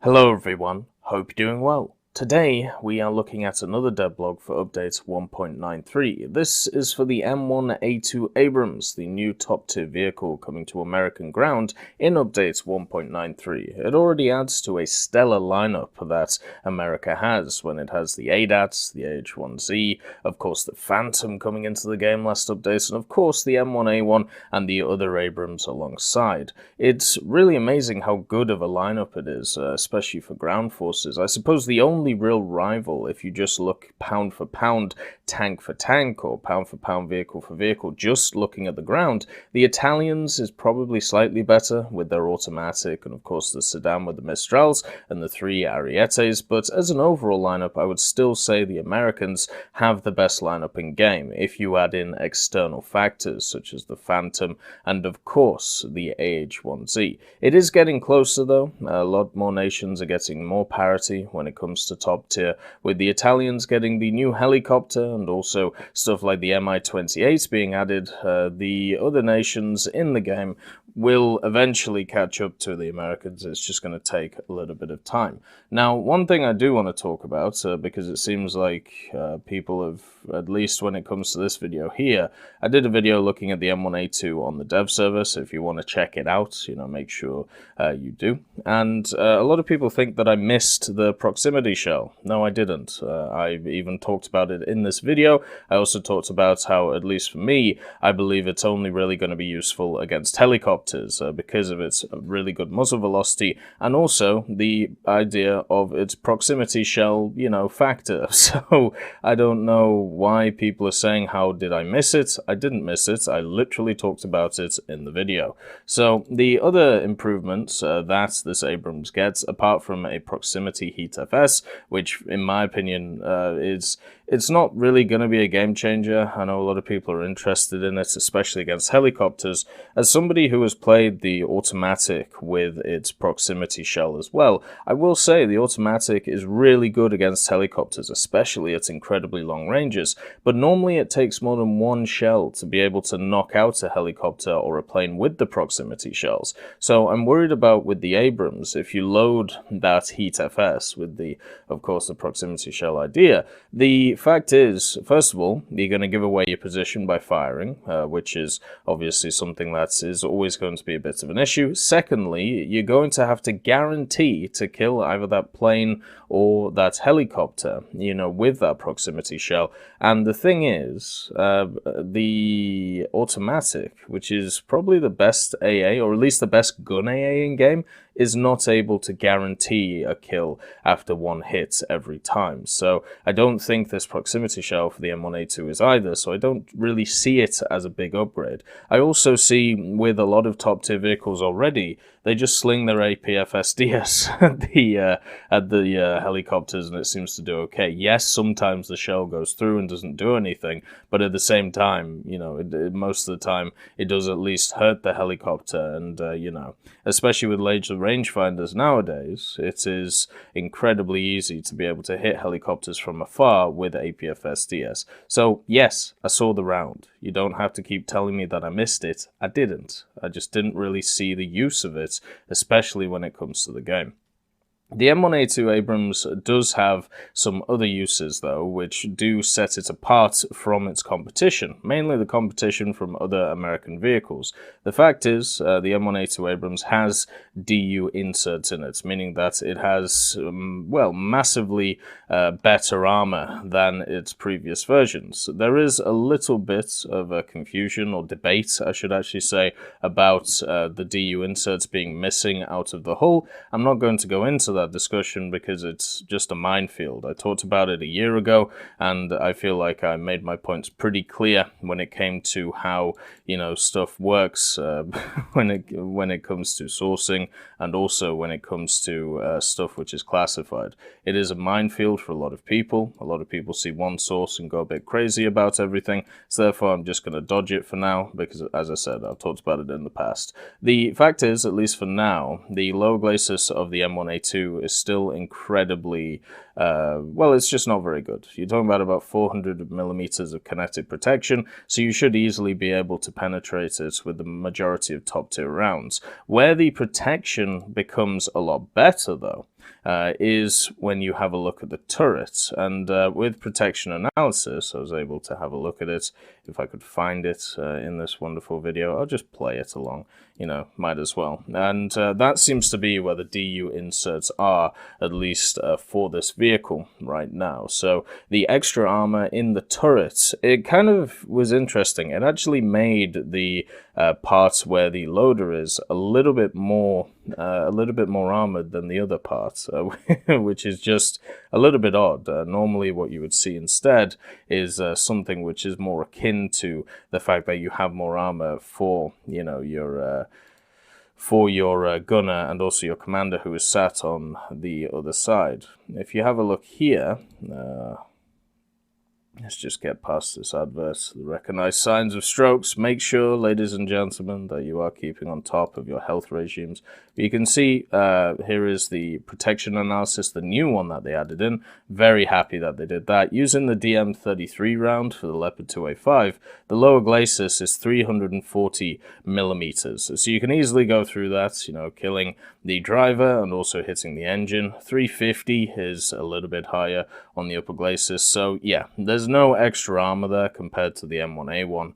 Hello everyone, hope you're doing well. Today we are looking at another devblog for update 1.93. This is for the M1A2 Abrams, the new top tier vehicle coming to American ground in update 1.93. It already adds to a stellar lineup that America has when it has the ADATs, the AH-1Z, of course the Phantom coming into the game last update, and of course the M1A1 and the other Abrams alongside. It's really amazing how good of a lineup it is, especially for ground forces. I suppose the only real rival, if you just look pound for pound, tank for tank, or pound for pound, vehicle for vehicle, just looking at the ground, the Italians is probably slightly better with their automatic, and of course the sedan with the Mistrals and the three Arietes, but as an overall lineup I would still say the Americans have the best lineup in game, if you add in external factors such as the Phantom and of course the AH-1Z. It is getting closer though, a lot more nations are getting more parity when it comes to top tier, with the Italians getting the new helicopter and also stuff like the Mi-28 being added. The other nations in the game will eventually catch up to the Americans. It's just going to take a little bit of time. Now, one thing I do want to talk about, because it seems like people have, at least when it comes to this video here, I did a video looking at the M1A2 on the dev server, so if you want to check it out, make sure you do. And a lot of people think that I missed the proximity shell. No, I didn't. I even talked about it in this video. I also talked about how, at least for me, I believe it's only really going to be useful against helicopters because of its really good muzzle velocity and also the idea of its proximity shell, factor. So I don't know why people are saying, how did I miss it? I didn't miss it. I literally talked about it in the video. So the other improvements that this Abrams gets, apart from a proximity heat FS, which in my opinion it's not really going to be a game changer. I know a lot of people are interested in it, especially against helicopters. As somebody who has played the automatic with its proximity shell as well, I will say the automatic is really good against helicopters, especially at incredibly long ranges, but normally it takes more than one shell to be able to knock out a helicopter or a plane with the proximity shells. So I'm worried about with the Abrams, if you load that heat FS with of course the proximity shell idea, the fact is, first of all, you're going to give away your position by firing, which is obviously something that is always going to be a bit of an issue. Secondly, you're going to have to guarantee to kill either that plane or that helicopter, with that proximity shell. And the thing is, the automatic, which is probably the best AA, or at least the best gun AA in game, is not able to guarantee a kill after one hit every time. So I don't think this proximity shell for the M1A2 is either, so I don't really see it as a big upgrade. I also see with a lot of top tier vehicles already, they just sling their APFSDS at the helicopters and it seems to do okay. Yes, sometimes the shell goes through and doesn't do anything, but at the same time, most of the time it does at least hurt the helicopter, and especially with laser rangefinders nowadays, it is incredibly easy to be able to hit helicopters from afar with APFSDS. So yes, I saw the round. You don't have to keep telling me that I missed it. I didn't. I just didn't really see the use of it, especially when it comes to the game. The M1A2 Abrams does have some other uses, though, which do set it apart from its competition, mainly the competition from other American vehicles. The fact is, the M1A2 Abrams has DU inserts in it, meaning that it has, massively better armor than its previous versions. There is a little bit of confusion, or debate, I should actually say, about the DU inserts being missing out of the hull. I'm not going to go into that discussion because it's just a minefield. I talked about it a year ago and I feel like I made my points pretty clear when it came to how stuff works when it comes to sourcing, and also when it comes to stuff which is classified. It is a minefield for a lot of people. A lot of people see one source and go a bit crazy about everything, so therefore I'm just going to dodge it for now because, as I said, I've talked about it in the past. The fact is, at least for now, the low glacis of the M1A2 is still incredibly, it's just not very good. You're talking about 400 millimeters of kinetic protection, so you should easily be able to penetrate it with the majority of top tier rounds. Where the protection becomes a lot better, though, is when you have a look at the turret. And with protection analysis, I was able to have a look at it. If I could find it in this wonderful video, I'll just play it along. Might as well. And that seems to be where the DU inserts are, at least for this vehicle right now. So the extra armor in the turret, it kind of was interesting. It actually made the parts where the loader is a little bit more armored than the other parts, which is just a little bit odd. Normally what you would see instead is something which is more akin to the fact that you have more armor for your gunner and also your commander who is sat on the other side. If you have a look here, let's just get past this advert. Recognize signs of strokes. Make sure, ladies and gentlemen, that you are keeping on top of your health regimes. But you can see here is the protection analysis, the new one that they added in. Very happy that they did that. Using the DM33 round for the Leopard 2A5, the lower glacis is 340 millimeters. So you can easily go through that, killing the driver and also hitting the engine. 350 is a little bit higher on the upper glacis. So yeah, there's no extra armor there compared to the M1A one,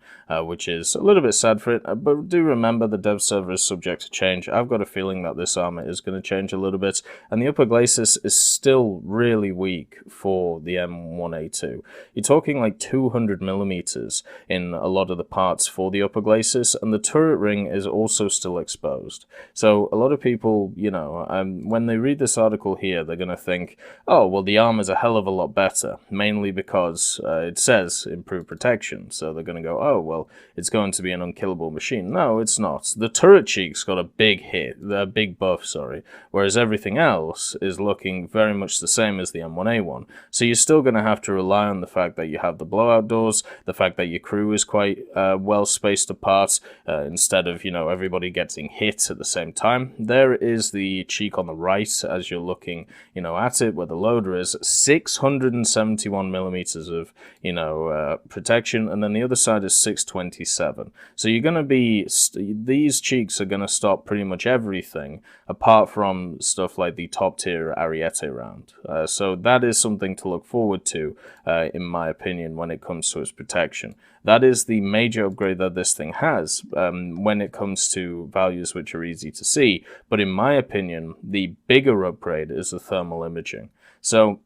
which is a little bit sad for it. But do remember the dev server is subject to change. I've got a feeling that this armor is going to change a little bit, and the upper glacis is still really weak for the M1A2. You're talking like 200 millimeters in a lot of the parts for the upper glacis, and the turret ring is also still exposed. So a lot of people, when they read this article here, they're going to think, oh, well, the armor's a hell of a lot better, mainly because it says improved protection. So they're going to go, oh, well, it's going to be an unkillable machine. No, it's not. The turret cheek's got a big hit, a big buff, sorry, whereas everything else is looking very much the same as the M1A one. So you're still going to have to rely on the fact that you have the blowout doors, the fact that your crew is quite well spaced apart, instead of, everybody getting hit at the same time. There is the cheek on the right as you're looking, at it, where the loader is. 671 millimeters of, protection, and then the other side is 627. So you're going to be, these cheeks are going to stop pretty much everything, apart from stuff like the top tier Ariete round. So that is something to look forward to, in my opinion, when it comes to its protection. That is the major upgrade that this thing has when it comes to values which are easy to see. But in my opinion, the bigger upgrade is the thermal imaging. So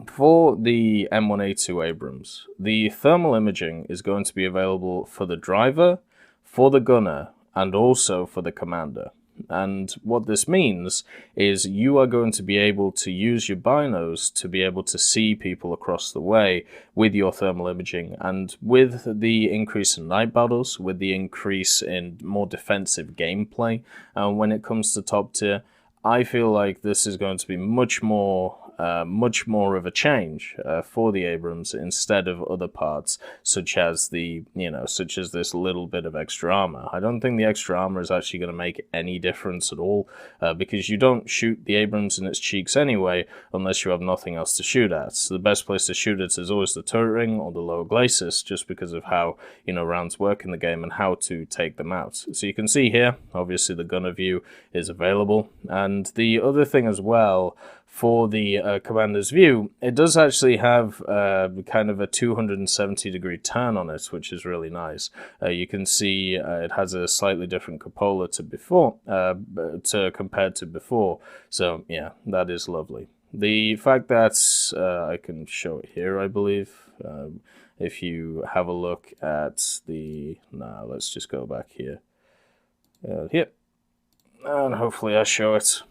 for the M1A2 Abrams, the thermal imaging is going to be available for the driver, for the gunner, and also for the commander. And what this means is you are going to be able to use your binos to be able to see people across the way with your thermal imaging. And with the increase in night battles, with the increase in more defensive gameplay, when it comes to top tier, I feel like this is going to be much more of a change for the Abrams instead of other parts, such as this little bit of extra armor. I don't think the extra armor is actually going to make any difference at all, because you don't shoot the Abrams in its cheeks anyway, unless you have nothing else to shoot at. So the best place to shoot it is always the turret ring or the lower glacis, just because of how rounds work in the game and how to take them out. So you can see here, obviously the gunner view is available, and the other thing as well, for the commander's view, it does actually have kind of a 270-degree turn on it, which is really nice. You can see it has a slightly different cupola to before, compared to before. So yeah, that is lovely. The fact that I can show it here, I believe. If you have a look at the, let's just go back here. Here, and hopefully I show it.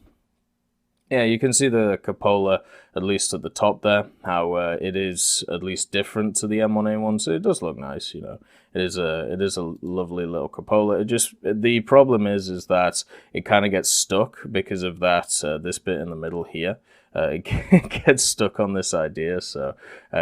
Yeah, you can see the cupola, at least at the top there, how it is at least different to the M1A one, so it does look nice, It is a lovely little cupola. The problem is that it kind of gets stuck because of that, this bit in the middle here. It gets stuck on this idea, so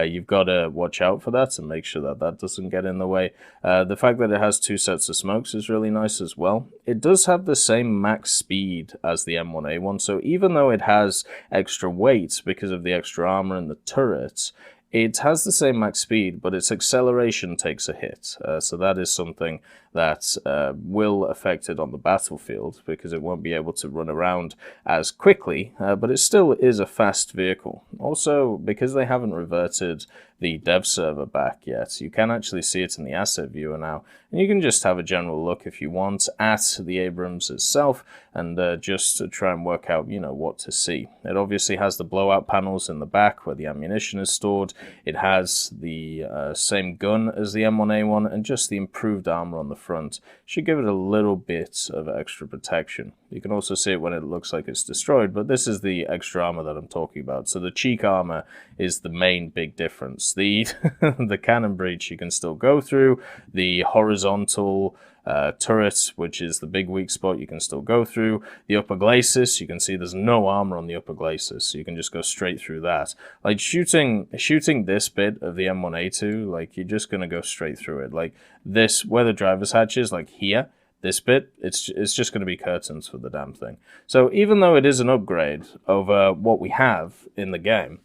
you've got to watch out for that and make sure that that doesn't get in the way. The fact that it has two sets of smokes is really nice as well. It does have the same max speed as the M1A one, so even though it has extra weight because of the extra armor and the turrets, It has the same max speed, but its acceleration takes a hit. So that is something that will affect it on the battlefield, because it won't be able to run around as quickly, but it still is a fast vehicle. Also, because they haven't reverted the dev server back yet, you can actually see it in the asset viewer now, and you can just have a general look if you want at the Abrams itself, and just to try and work out, what to see. It obviously has the blowout panels in the back where the ammunition is stored. It has the same gun as the M1A1, and just the improved armor on the front should give it a little bit of extra protection. You can also see it when it looks like it's destroyed, but this is the extra armor that I'm talking about. So the cheek armor is the main big difference. The the cannon breach you can still go through. The horizontal turret, which is the big weak spot, you can still go through. The upper glacis, you can see there's no armor on the upper glacis, so you can just go straight through that. Like shooting this bit of the M1A2, like you're just gonna go straight through it. Like this, where the driver's hatch is, like here, this bit, it's just going to be curtains for the damn thing. So even though it is an upgrade over what we have in the game,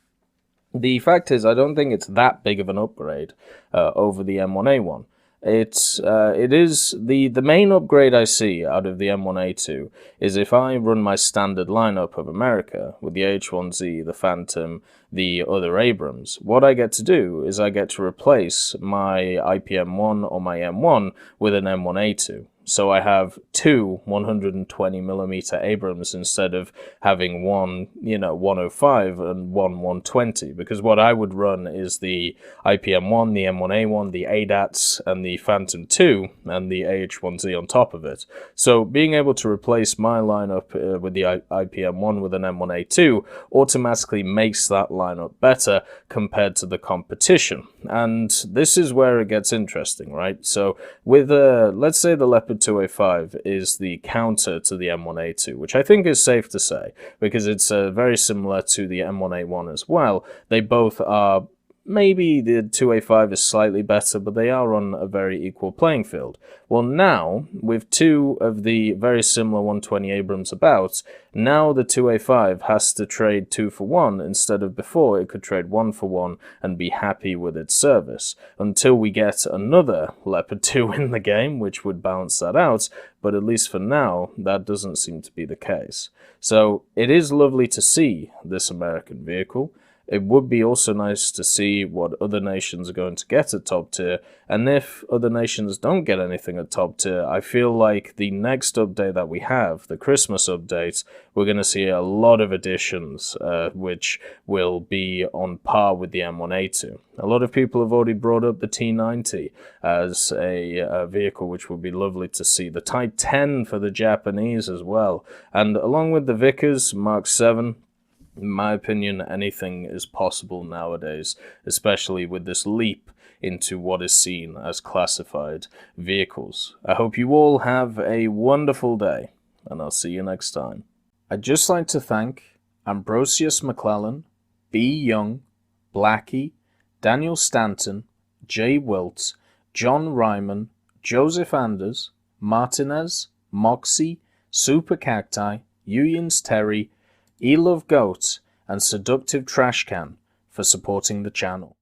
the fact is I don't think it's that big of an upgrade over the M1A1. It is the main upgrade I see out of the M1A2 is if I run my standard lineup of America with the H1Z, the Phantom, the other Abrams. What I get to do is I get to replace my IPM1 or my M1 with an M1A2. So I have two 120mm Abrams instead of having one, 105 and one 120, because what I would run is the IPM1, the M1A1, the ADATs, and the Phantom 2, and the AH1Z on top of it. So being able to replace my lineup with the IPM1 with an M1A2 automatically makes that lineup better compared to the competition. And this is where it gets interesting, right? So with, let's say the Leopard 2A5 is the counter to the M1A2, which I think is safe to say, because it's very similar to the M1A1 as well. They both are, maybe the 2A5 is slightly better, but they are on a very equal playing field. Well, now, with two of the very similar 120 Abrams about, now the 2A5 has to trade 2 for 1 instead of before it could trade 1 for 1 and be happy with its service, until we get another Leopard 2 in the game, which would balance that out, but at least for now, that doesn't seem to be the case. So it is lovely to see this American vehicle. It would be also nice to see what other nations are going to get at top tier, and if other nations don't get anything at top tier, I feel like the next update that we have, the Christmas update, we're going to see a lot of additions, which will be on par with the M1A2. A lot of people have already brought up the T90 as a vehicle which would be lovely to see. The Type 10 for the Japanese as well, and along with the Vickers Mark 7, in my opinion, anything is possible nowadays, especially with this leap into what is seen as classified vehicles. I hope you all have a wonderful day, and I'll see you next time. I'd just like to thank Ambrosius McClellan, B. Young, Blackie, Daniel Stanton, Jay Wilt, John Ryman, Joseph Anders, Martinez, Moxie, Super Cacti, Uyans Terry, E-Love Goat, and Seductive Trash Can for supporting the channel.